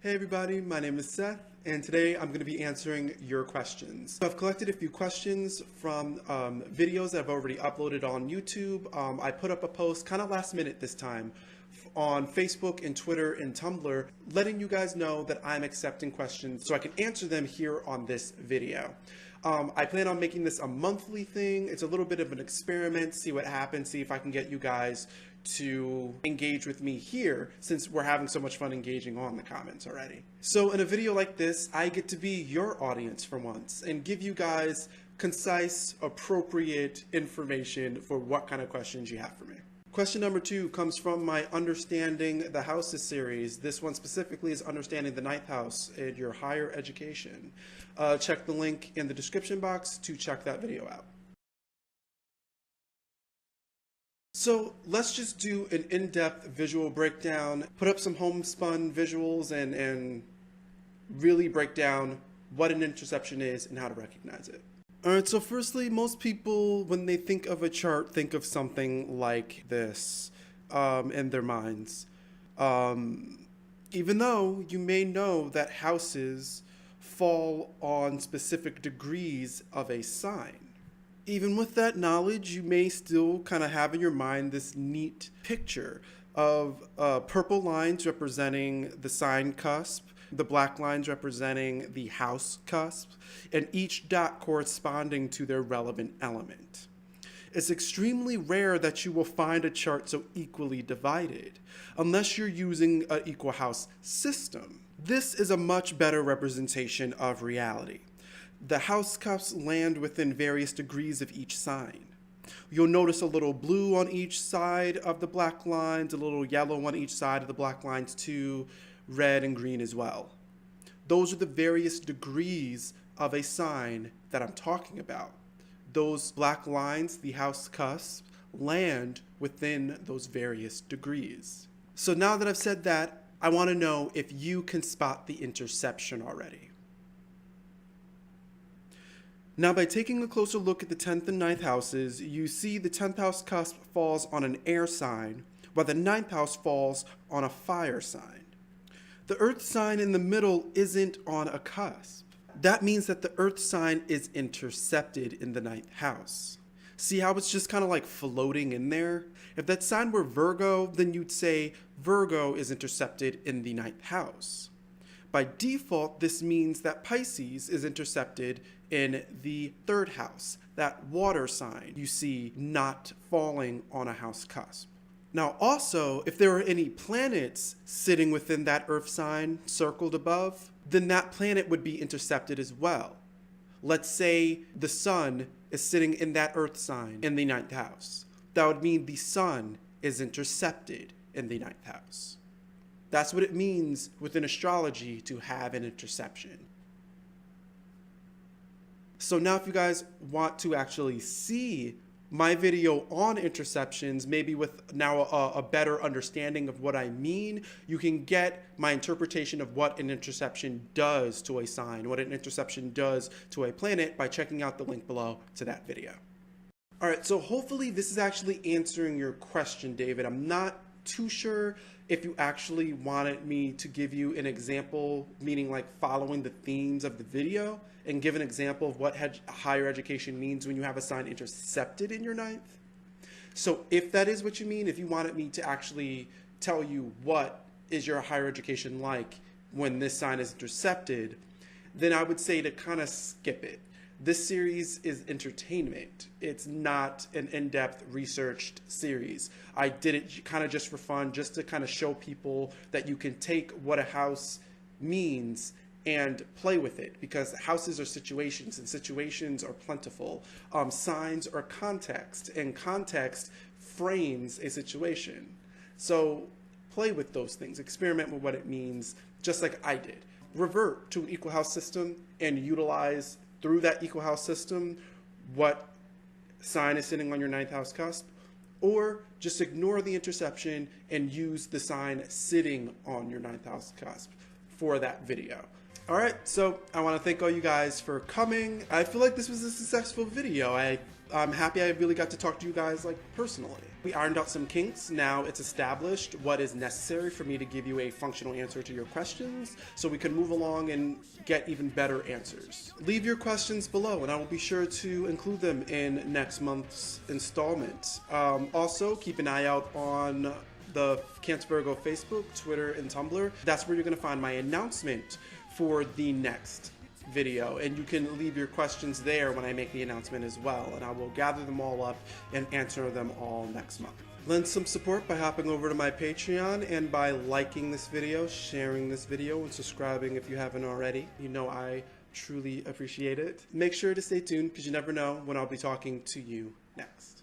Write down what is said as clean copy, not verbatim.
Hey everybody, my name is Seth, and today I'm going to be answering your questions. So I've collected a few questions from videos that I've already uploaded on YouTube. I put up a post kind of last minute this time on Facebook and Twitter and Tumblr, letting you guys know that I'm accepting questions so I can answer them here on this video. I plan on making this a monthly thing. It's a little bit of an experiment, see what happens, see if I can get you guys to engage with me here, since we're having so much fun engaging on the comments already. So in a video like this, I get to be your audience for once and give you guys concise, appropriate information for what kind of questions you have for me. Question number 2 comes from my Understanding the Houses series. This one specifically is Understanding the Ninth House in your higher education. Check the link in the description box to check that video out. So let's just do an in-depth visual breakdown, put up some homespun visuals and really break down what an interception is and how to recognize it. Alright, so firstly, most people, when they think of a chart, think of something like this in their minds. Even though you may know that houses fall on specific degrees of a sign. Even with that knowledge, you may still kind of have in your mind this neat picture of purple lines representing the sign cusp, the black lines representing the house cusp, and each dot corresponding to their relevant element. It's extremely rare that you will find a chart so equally divided, unless you're using an equal house system. This is a much better representation of reality. The house cusps land within various degrees of each sign. You'll notice a little blue on each side of the black lines, a little yellow on each side of the black lines too, red and green as well. Those are the various degrees of a sign that I'm talking about. Those black lines, the house cusp, land within those various degrees. So now that I've said that, I want to know if you can spot the interception already. Now, by taking a closer look at the 10th and 9th houses, you see the 10th house cusp falls on an air sign, while the 9th house falls on a fire sign. The earth sign in the middle isn't on a cusp. That means that the earth sign is intercepted in the 9th house. See how it's just kind of like floating in there? If that sign were Virgo, then you'd say Virgo is intercepted in the 9th house. By default, this means that Pisces is intercepted in the 3rd house, that water sign you see not falling on a house cusp. Now also, if there are any planets sitting within that earth sign circled above, then that planet would be intercepted as well. Let's say the sun is sitting in that earth sign in the 9th house. That would mean the sun is intercepted in the 9th house. That's what it means within astrology to have an interception. So now if you guys want to actually see my video on interceptions, maybe with now a better understanding of what I mean, you can get my interpretation of what an interception does to a sign, what an interception does to a planet by checking out the link below to that video. All right, so hopefully this is actually answering your question, David. I'm not too sure if you actually wanted me to give you an example, meaning like following the themes of the video, and give an example of what higher education means when you have a sign intercepted in your 9th. So if that is what you mean, if you wanted me to actually tell you what is your higher education like when this sign is intercepted, then I would say to kind of skip it. This series is entertainment. It's not an in-depth researched series. I did it kind of just for fun, just to kind of show people that you can take what a house means and play with it, because houses are situations and situations are plentiful. Signs are context, and context frames a situation. So play with those things, experiment with what it means, just like I did. Revert to an equal house system and utilize through that equal house system what sign is sitting on your 9th house cusp, or just ignore the interception and use the sign sitting on your 9th house cusp for that video. All right, so I want to thank all you guys for coming. I feel like this was a successful video. I I'm happy I really got to talk to you guys like personally. We ironed out some kinks. Now it's established what is necessary for me to give you a functional answer to your questions so we can move along and get even better answers. Leave your questions below and I will be sure to include them in next month's installment. Also, keep an eye out on the Cancer Virgo Facebook, Twitter, and Tumblr. That's where you're going to find my announcement for the next video, and you can leave your questions there when I make the announcement as well, and I will gather them all up and answer them all next month. Lend some support by hopping over to my Patreon and by liking this video, sharing this video, and subscribing if you haven't already. You know I truly appreciate it. Make sure to stay tuned because you never know when I'll be talking to you next.